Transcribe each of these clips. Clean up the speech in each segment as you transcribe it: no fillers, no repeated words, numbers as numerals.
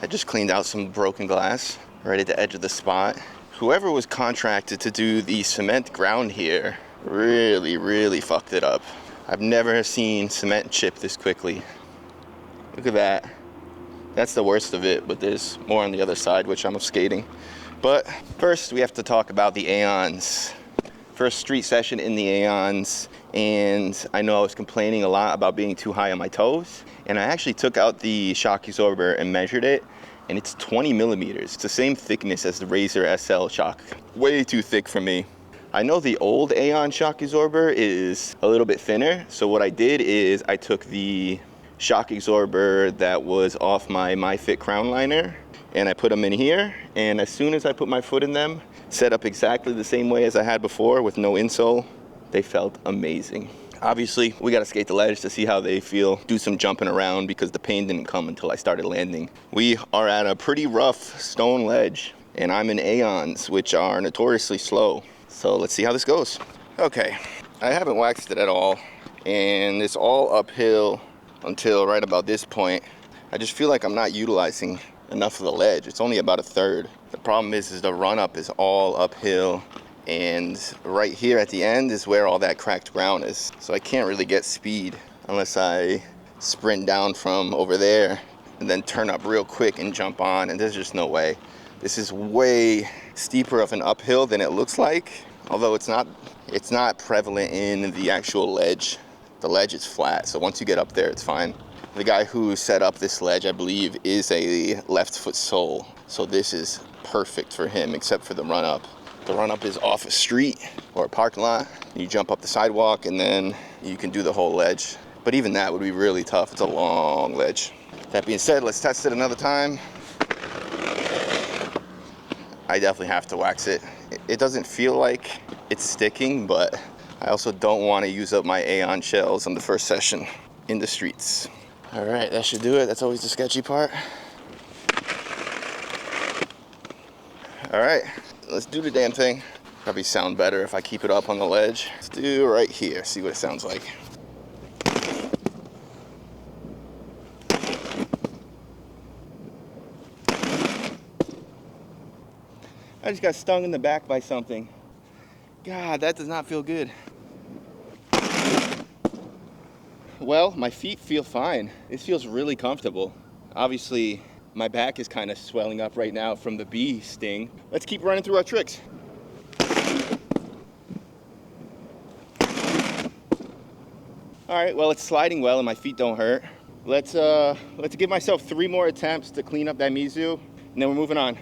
I just cleaned out some broken glass right at the edge of the spot. Whoever was contracted to do the cement ground here really fucked it up. I've never seen cement chip this quickly. Look at that. That's the worst of it, but there's more on the other side, which I'm skating. But first, we have to talk about the Aeons. First street session in the Aeons, and I know I was complaining a lot about being too high on my toes, and I actually took out the shock absorber and measured it, and it's 20 millimeters. It's the same thickness as the Razor SL shock. Way too thick for me. I know the old Aeon shock absorber is a little bit thinner, so what I did is I took the shock absorber that was off my Myfit crown liner, and I put them in here, and as soon as I put my foot in them, set up exactly the same way as I had before with no insole, they felt amazing. Obviously, we gotta skate the ledge to see how they feel, do some jumping around because the pain didn't come until I started landing. We are at a pretty rough stone ledge, and I'm in Aeons, which are notoriously slow. So let's see how this goes. Okay, I haven't waxed it at all, and it's all uphill until right about this point. I just feel like I'm not utilizing enough of the ledge. It's only about a third. The problem is the run up is all uphill, and right here at the end is where all that cracked ground is. So I can't really get speed unless I sprint down from over there and then turn up real quick and jump on, and there's just no way. This is way steeper of an uphill than it looks like, although it's not prevalent in the actual ledge. The ledge is flat, so once you get up there, it's fine. The guy who set up this ledge, I believe, is a left foot sole, so this is perfect for him, except for the run up. The run up is off a street or a parking lot. You jump up the sidewalk, and then you can do the whole ledge. But even that would be really tough. It's a long ledge. That being said, let's test it another time. I definitely have to wax it. It doesn't feel like it's sticking, but I also don't want to use up my Aeon shells on the first session in the streets. All right, that should do it. That's always the sketchy part. All right, let's do the damn thing. Probably sound better if I keep it up on the ledge. Let's do right here, see what it sounds like. I just got stung in the back by something. God, that does not feel good. Well, my feet feel fine. This feels really comfortable. Obviously, my back is kind of swelling up right now from the bee sting. Let's keep running through our tricks. All right, well, it's sliding well and my feet don't hurt. Let's give myself 3 more attempts to clean up that Mizu, and then we're moving on.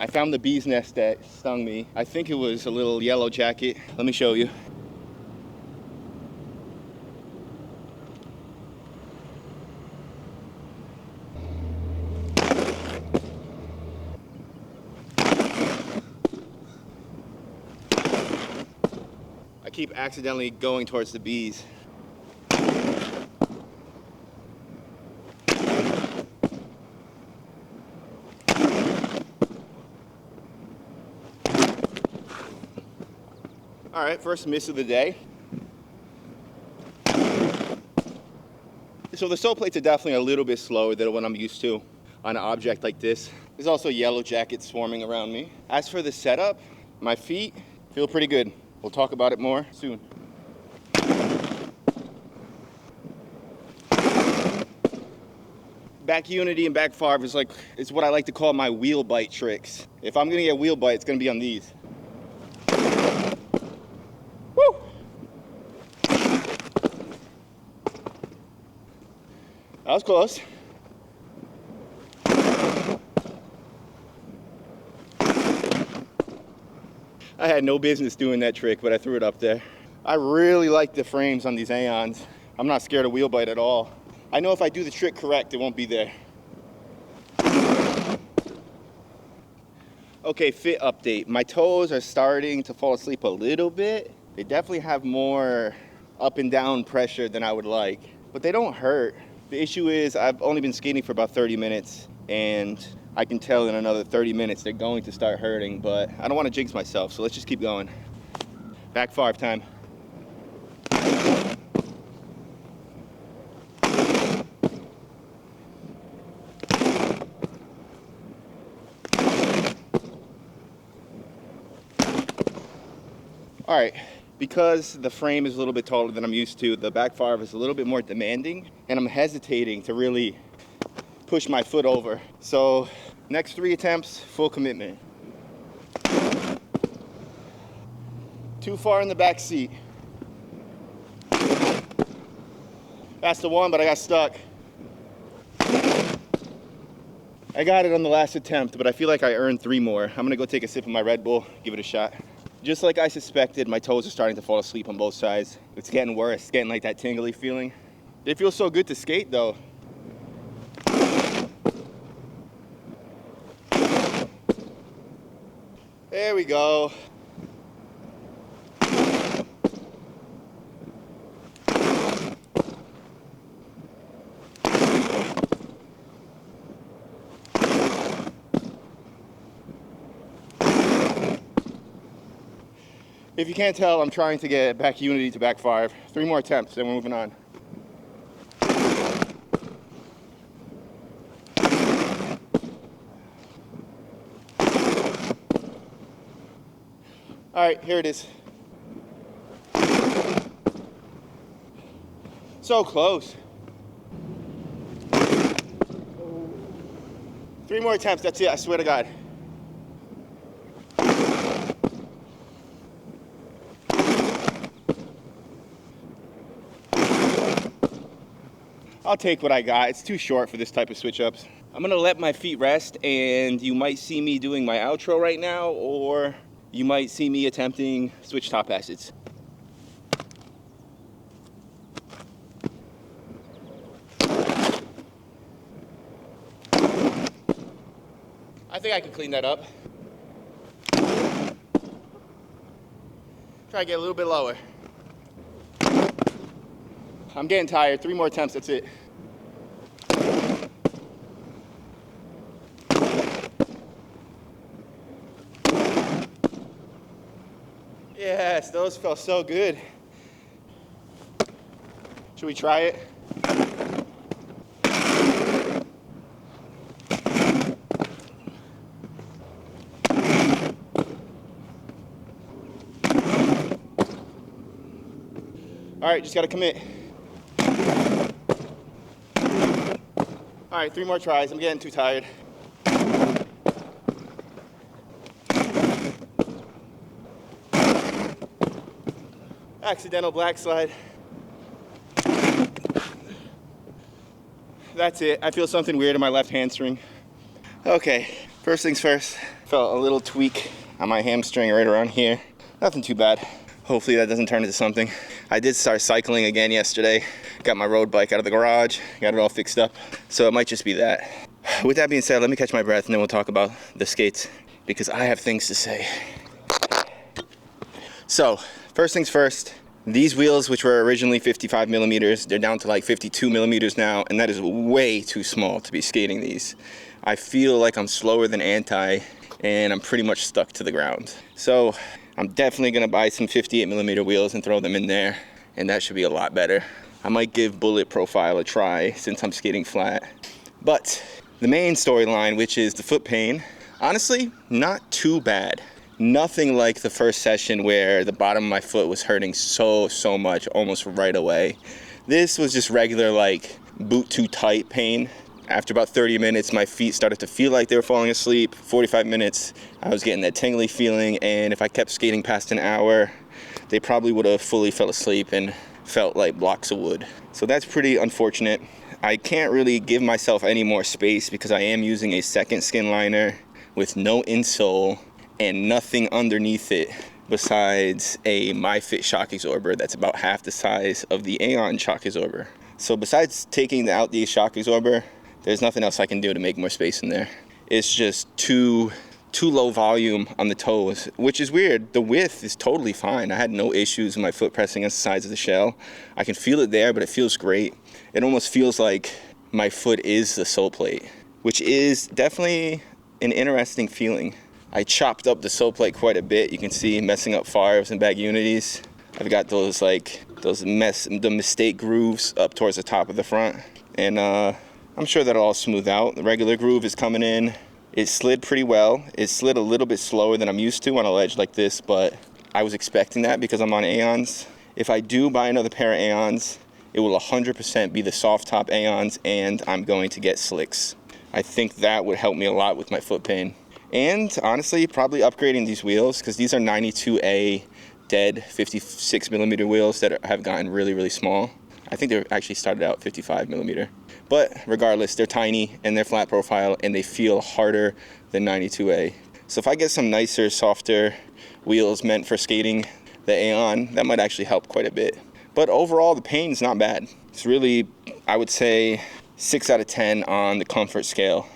I found the bee's nest that stung me. I think it was a little yellow jacket. Let me show you. I keep accidentally going towards the bees. All right, first miss of the day. So the sole plates are definitely a little bit slower than what I'm used to on an object like this. There's also yellow jackets swarming around me. As for the setup, my feet feel pretty good. We'll talk about it more soon. Back unity and back farv is what I like to call my wheel bite tricks. If I'm gonna get wheel bite, it's gonna be on these. Woo! That was close. I had no business doing that trick, but I threw it up there. I really like the frames on these Aeons. I'm not scared of wheel bite at all. I know if I do the trick correct, it won't be there. Okay, fit update. My toes are starting to fall asleep a little bit. They definitely have more up and down pressure than I would like, but they don't hurt. The issue is I've only been skating for about 30 minutes, and I can tell in another 30 minutes they're going to start hurting, but I don't want to jinx myself, so let's just keep going. Back farv time. All right, because the frame is a little bit taller than I'm used to, the back five is a little bit more demanding, and I'm hesitating to really push my foot over. So next 3 attempts, full commitment. Too far in the back seat. That's the one, but I got stuck. I got it on the last attempt, but I feel like I earned 3 more. I'm gonna go take a sip of my Red Bull, give it a shot. Just like I suspected, my toes are starting to fall asleep on both sides. It's getting worse, it's getting like that tingly feeling. It feels so good to skate though. There we go. If you can't tell, I'm trying to get back unity to back 5. 3 more attempts, then we're moving on. All right, here it is. So close. 3 more attempts, that's it, I swear to God. I'll take what I got. It's too short for this type of switch ups. I'm gonna let my feet rest, and you might see me doing my outro right now, or you might see me attempting switch top acids. I think I can clean that up. Try to get a little bit lower. I'm getting tired. 3 more attempts, that's it. Yes, those felt so good. Should we try it? All right, just gotta commit. All right, 3 more tries. I'm getting too tired. Accidental black slide. That's it. I feel something weird in my left hamstring. Okay, first things first. Felt a little tweak on my hamstring right around here. Nothing too bad. Hopefully that doesn't turn into something. I did start cycling again yesterday. Got my road bike out of the garage, got it all fixed up. So it might just be that. With that being said, let me catch my breath and then we'll talk about the skates because I have things to say. So, first things first, these wheels, which were originally 55 millimeters, they're down to like 52 millimeters now, and that is way too small to be skating these. I feel like I'm slower than Anti, and I'm pretty much stuck to the ground. So, I'm definitely gonna buy some 58 millimeter wheels and throw them in there, and that should be a lot better. I might give Bullet Profile a try since I'm skating flat. But the main storyline, which is the foot pain, honestly, not too bad. Nothing like the first session where the bottom of my foot was hurting so much almost right away. This was just regular like boot too tight pain. After about 30 minutes, my feet started to feel like they were falling asleep. 45 minutes, I was getting that tingly feeling, and if I kept skating past an hour, they probably would have fully fell asleep and felt like blocks of wood. So that's pretty unfortunate. I can't really give myself any more space because I am using a second skin liner with no insole and nothing underneath it besides a Myfit shock absorber that's about half the size of the Aeons shock absorber. So besides taking out the shock absorber, there's nothing else I can do to make more space in there. It's just too low volume on the toes, which is weird. The width is totally fine. I had no issues with my foot pressing against the sides of the shell. I can feel it there, but it feels great. It almost feels like my foot is the sole plate, which is definitely an interesting feeling. I chopped up the sole plate quite a bit. You can see messing up fives and back unities. I've got the mistake grooves up towards the top of the front, and I'm sure that'll all smooth out. The regular groove is coming in. It slid pretty well. It slid a little bit slower than I'm used to on a ledge like this, but I was expecting that because I'm on Aeons. If I do buy another pair of Aeons, it will 100% be the soft top Aeons, and I'm going to get slicks. I think that would help me a lot with my foot pain. And honestly, probably upgrading these wheels, because these are 92A dead 56 millimeter wheels that have gotten really, really small. I think they actually started out 55 millimeter. But regardless, they're tiny and they're flat profile and they feel harder than 92A. So if I get some nicer, softer wheels meant for skating the Aeon, that might actually help quite a bit. But overall, the pain's not bad. It's really, I would say, 6 out of 10 on the comfort scale,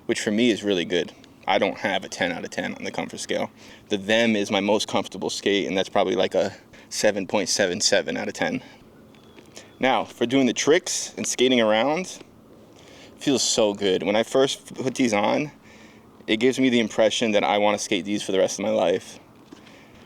which for me is really good. I don't have a 10 out of 10 on the comfort scale. The Them is my most comfortable skate, and that's probably like a 7.77 out of 10. Now, for doing the tricks and skating around, it feels so good. When I first put these on, it gives me the impression that I want to skate these for the rest of my life.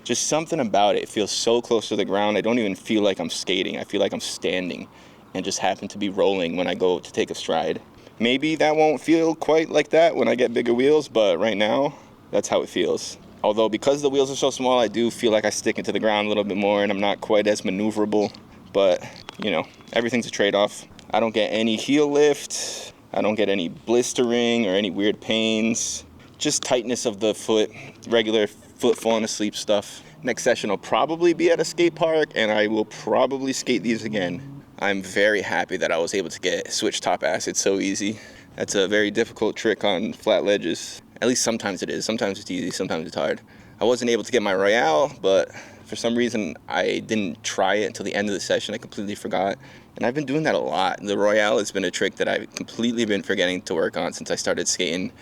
Just something about it. It feels so close to the ground. I don't even feel like I'm skating. I feel like I'm standing and just happen to be rolling when I go to take a stride. Maybe that won't feel quite like that when I get bigger wheels, but right now, that's how it feels. Although because the wheels are so small, I do feel like I stick into the ground a little bit more and I'm not quite as maneuverable. But, you know, everything's a trade-off. I don't get any heel lift. I don't get any blistering or any weird pains. Just tightness of the foot, regular foot falling asleep stuff. Next session will probably be at a skate park, and I will probably skate these again. I'm very happy that I was able to get switch top acid so easy. That's a very difficult trick on flat ledges. At least sometimes it is. Sometimes it's easy, sometimes it's hard. I wasn't able to get my Royale, but for some reason I didn't try it until the end of the session. I completely forgot. And I've been doing that a lot. The Royale has been a trick that I've completely been forgetting to work on since I started skating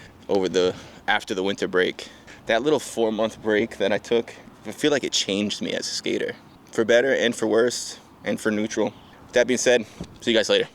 after the winter break. That little 4-month break that I took, I feel like it changed me as a skater. For better and for worse and for neutral. With that being said, see you guys later.